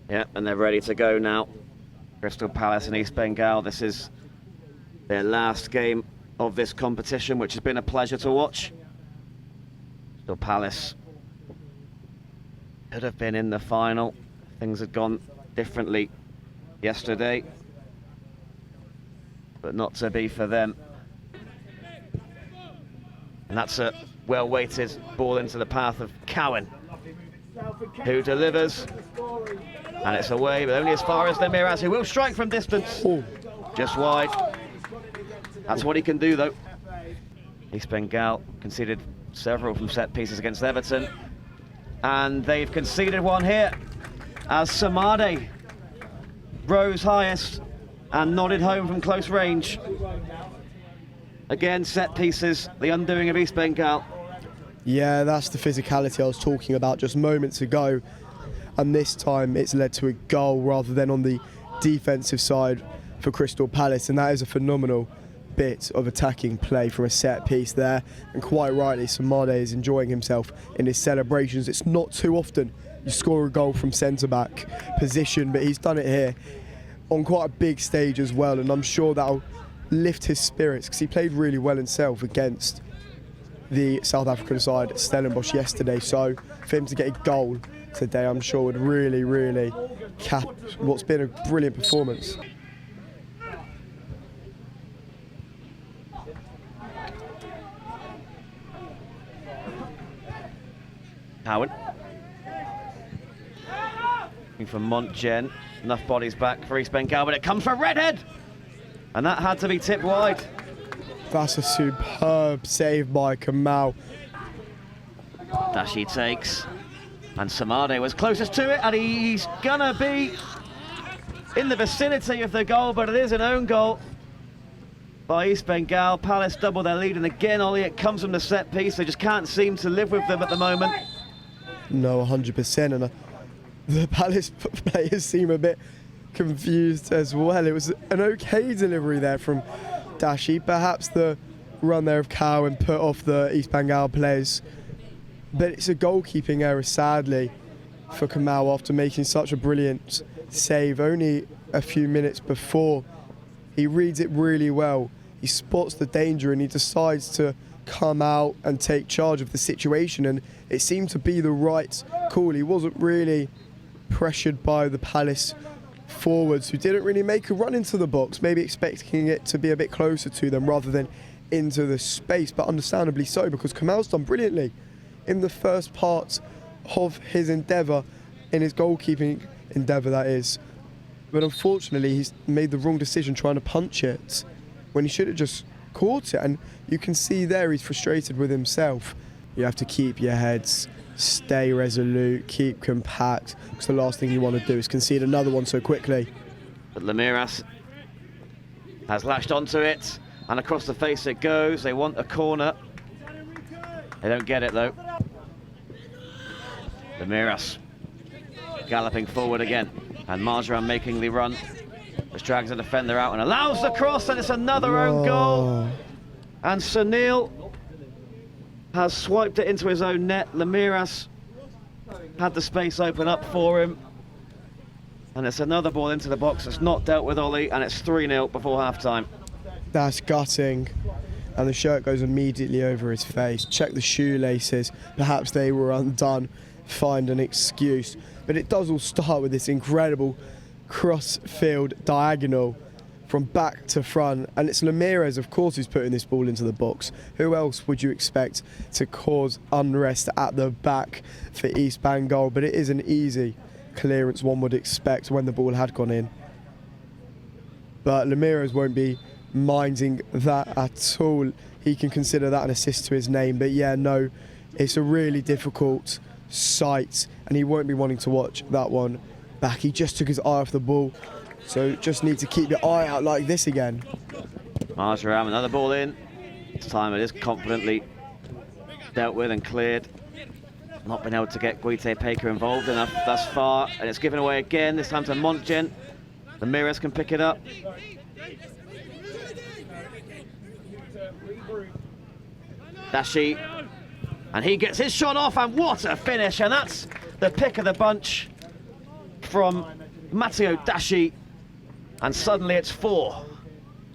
Yeah, and they're ready to go now. Crystal Palace and East Bengal. This is their last game of this competition, which has been a pleasure to watch. Crystal Palace could have been in the final. Things had gone differently yesterday, but not to be for them. And that's a well-weighted ball into the path of Cowan, who delivers. And it's away, but only as far as Lemiras, who will strike from distance. Ooh. Just wide. That's what he can do, though. East Bengal conceded several from set pieces against Everton. And they've conceded one here as Samade rose highest and nodded home from close range. Again, set pieces, the undoing of East Bengal. Yeah, that's the physicality I was talking about just moments ago. And this time it's led to a goal rather than on the defensive side for Crystal Palace. And that is a phenomenal bit of attacking play from a set piece there. And quite rightly, Samade is enjoying himself in his celebrations. It's not too often you score a goal from centre-back position, but he's done it here on quite a big stage as well. And I'm sure that'll lift his spirits because he played really well himself against the South African side, Stellenbosch, yesterday. So for him to get a goal today, I'm sure would really, really cap what's been a brilliant performance. Cowan. Looking for Montgen. Enough bodies back for East Bengal, but it comes for Redhead! And that had to be tipped wide. That's a superb save by Kamal. Dashi takes. And Samade was closest to it, and he's gonna be in the vicinity of the goal, but it is an own goal by East Bengal. Palace double their lead, and again, Ollie, it comes from the set piece. They just can't seem to live with them at the moment. No, 100%, and the Palace players seem a bit confused as well. It was an okay delivery there from Dashi. Perhaps the run there of Cowan put off the East Bengal players. But it's a goalkeeping error, sadly, for Kamal after making such a brilliant save only a few minutes before. He reads it really well. He spots the danger and he decides to come out and take charge of the situation, and it seemed to be the right call. He wasn't really pressured by the Palace forwards, who didn't really make a run into the box, maybe expecting it to be a bit closer to them rather than into the space, but understandably so, because Kamal's done brilliantly in the first part of his endeavour, in his goalkeeping endeavour that is. But unfortunately he's made the wrong decision trying to punch it when he should have just caught it, and you can see there he's frustrated with himself. You have to keep your heads, stay resolute, keep compact, because the last thing you want to do is concede another one so quickly. But Lemiras has latched onto it, and across the face it goes. They want a corner. They don't get it though. Lemiras galloping forward again, and Marjoram making the run. Just drags the defender out and allows the cross, and it's another own goal. And Sunil has swiped it into his own net. Lemiras had the space open up for him. And it's another ball into the box that's not dealt with, Ollie, and it's 3-0 before half-time. That's gutting. And the shirt goes immediately over his face. Check the shoelaces. Perhaps they were undone. Find an excuse. But it does all start with this incredible cross-field diagonal from back to front. And it's Lemiras, of course, who's putting this ball into the box. Who else would you expect to cause unrest at the back for East Bengal? But it is an easy clearance one would expect when the ball had gone in. But Lemiras won't be minding that at all. He can consider that an assist to his name. But yeah, no, it's a really difficult sight, and he won't be wanting to watch that one back. He just took his eye off the ball, so just need to keep your eye out like this again. Marjoram, another ball in. This time it is confidently dealt with and cleared. Not been able to get Guite Paker involved enough thus far, and it's given away again, this time to Montgen. Lemiras can pick it up. Dashi, and he gets his shot off, and what a finish, and that's the pick of the bunch from Matteo Dashi, and suddenly it's 4.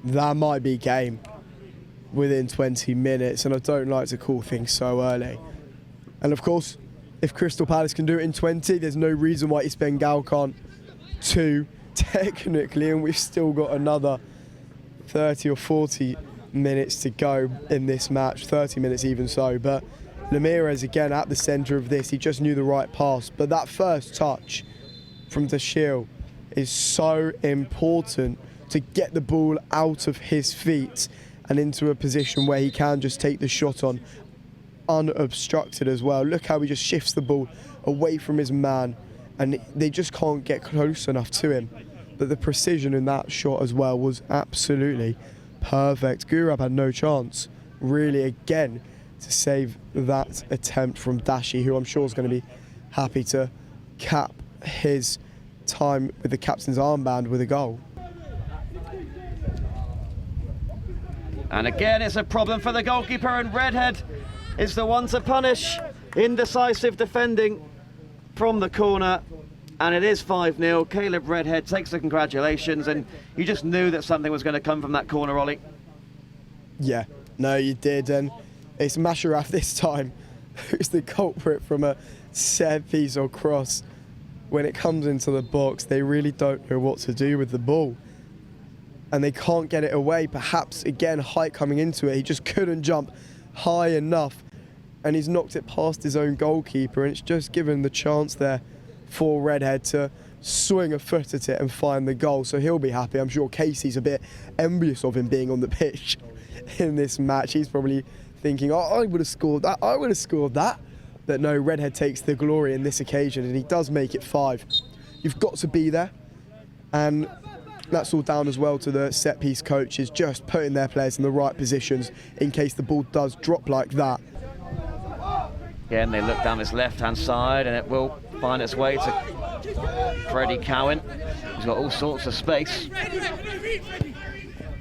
That might be game within 20 minutes, and I don't like to call things so early. And of course, if Crystal Palace can do it in 20, there's no reason why East Bengal can't too, technically, and we've still got another 30 or 40 minutes to go in this match, 30 minutes even so. But Ramirez again at the centre of this, he just knew the right pass. But that first touch from Dashil is so important to get the ball out of his feet and into a position where he can just take the shot on unobstructed as well. Look how he just shifts the ball away from his man, and they just can't get close enough to him. But the precision in that shot as well was absolutely perfect. Gurab had no chance, really, again, to save that attempt from Dashi, who I'm sure is going to be happy to cap his time with the captain's armband with a goal. And again, it's a problem for the goalkeeper, and Redhead is the one to punish. Indecisive defending from the corner, and it is 5-0. Caleb Redhead takes the congratulations, and you just knew that something was going to come from that corner, Ollie. Yeah, no, you did, and it's Masharaf this time who's the culprit from a set piece or cross. When it comes into the box, they really don't know what to do with the ball, and they can't get it away. Perhaps, again, height coming into it. He just couldn't jump high enough, and he's knocked it past his own goalkeeper, and it's just given the chance there for Redhead to swing a foot at it and find the goal. So he'll be happy. I'm sure Casey's a bit envious of him being on the pitch in this match. He's probably thinking, oh, I would have scored that, I would have scored that. But no, Redhead takes the glory in this occasion, and he does make it 5. You've got to be there, and that's all down as well to the set-piece coaches just putting their players in the right positions in case the ball does drop like that. Again, they look down this left-hand side, and it will find its way to Freddie Cowan. He's got all sorts of space.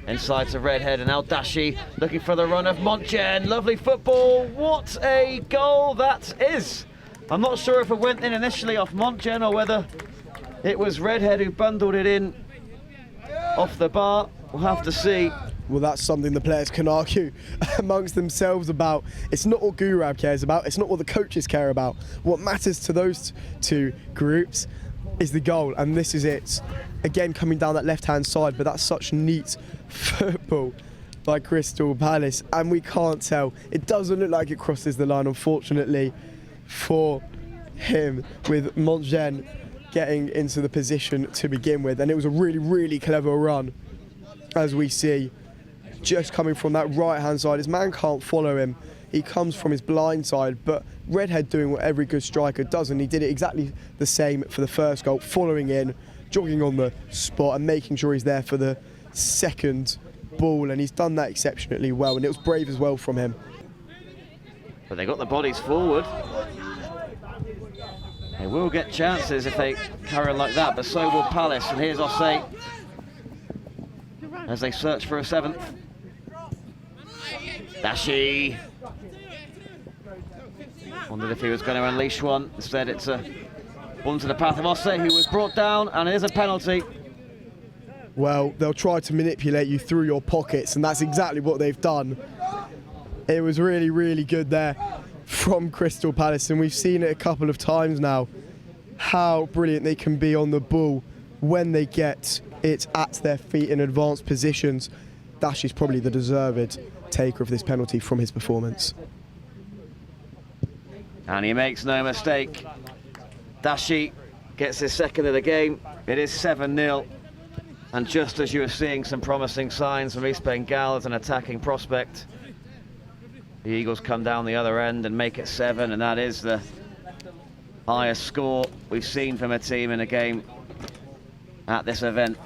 Inside to Redhead, and now Dashi looking for the run of Montgen. Lovely football. What a goal that is. I'm not sure if it went in initially off Montgen or whether it was Redhead who bundled it in off the bar. We'll have to see. Well, that's something the players can argue amongst themselves about. It's not what Gurab cares about. It's not what the coaches care about. What matters to those two groups is the goal, and this is it. Again, coming down that left-hand side, but that's such neat football by Crystal Palace, and we can't tell. It doesn't look like it crosses the line, unfortunately, for him, with Montgen getting into the position to begin with. And it was a really, really clever run, as we see, just coming from that right-hand side. His man can't follow him. He comes from his blind side, but Redhead doing what every good striker does, and he did it exactly the same for the first goal, following in, jogging on the spot and making sure he's there for the second ball, and he's done that exceptionally well, and it was brave as well from him. But they got the bodies forward. They will get chances if they carry on like that, but so will Palace, and here's Osei as they search for a 7th. Dashi wondered if he was going to unleash one. Instead, it's onto the path of Osei, who was brought down, and it is a penalty. Well, they'll try to manipulate you through your pockets, and that's exactly what they've done. It was really, really good there from Crystal Palace, and we've seen it a couple of times now, how brilliant they can be on the ball when they get it at their feet in advanced positions. Dashi's probably the deserved taker of this penalty from his performance. And he makes no mistake. Dashi gets his 2nd of the game. It is 7-0. And just as you were seeing some promising signs from East Bengal as an attacking prospect, the Eagles come down the other end and make it 7, and that is the highest score we've seen from a team in a game at this event.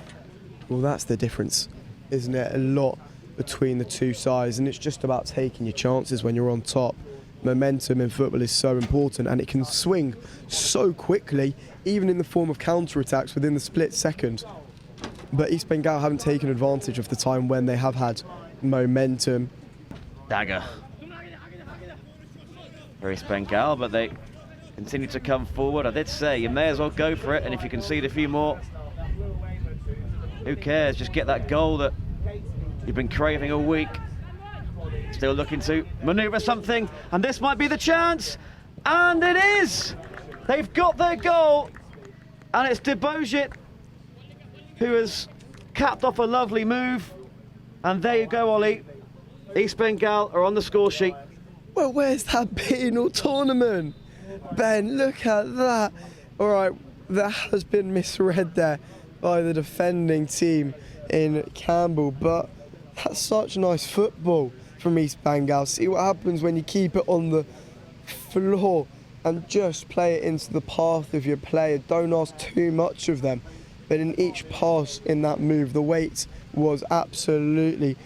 Well, that's the difference, isn't it? A lot between the two sides, and it's just about taking your chances when you're on top. Momentum in football is so important, and it can swing so quickly, even in the form of counter-attacks within the split second. But East Bengal haven't taken advantage of the time when they have had momentum. Dagger for East Bengal, but they continue to come forward. I did say you may as well go for it, and if you concede a few more, who cares? Just get that goal that you've been craving all week. Still looking to manoeuvre something, and this might be the chance, and it is! They've got their goal, and it's Debojit who has capped off a lovely move, and there you go, Ollie. East Bengal are on the score sheet. Well, where's that been all tournament? Ben, look at that. All right, that has been misread there by the defending team in Campbell, but that's such nice football from East Bengal. See what happens when you keep it on the floor and just play it into the path of your player. Don't ask too much of them. But in each pass in that move, the weight was absolutely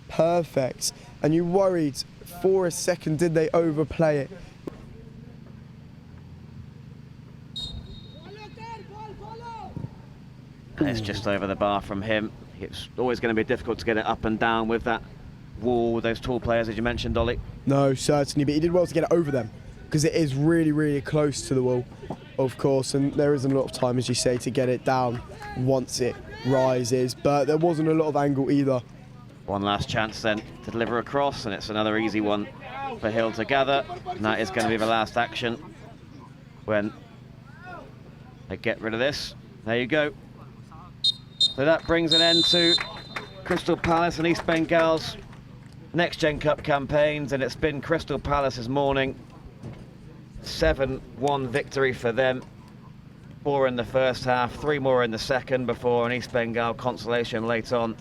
perfect. And you worried for a second, did they overplay it? And it's just over the bar from him. It's always going to be difficult to get it up and down with that wall, with those tall players, as you mentioned, Ollie. No, certainly, but he did well to get it over them, because it is really, really close to the wall, of course, and there isn't a lot of time, as you say, to get it down once it rises, but there wasn't a lot of angle either. One last chance then to deliver across, and it's another easy one for Hill to gather, and that is going to be the last action when they get rid of this. There you go. So that brings an end to Crystal Palace and East Bengal's Next Gen Cup campaigns, and it's been Crystal Palace's morning. 7-1 victory for them. 4 in the first half, 3 more in the second before an East Bengal consolation late on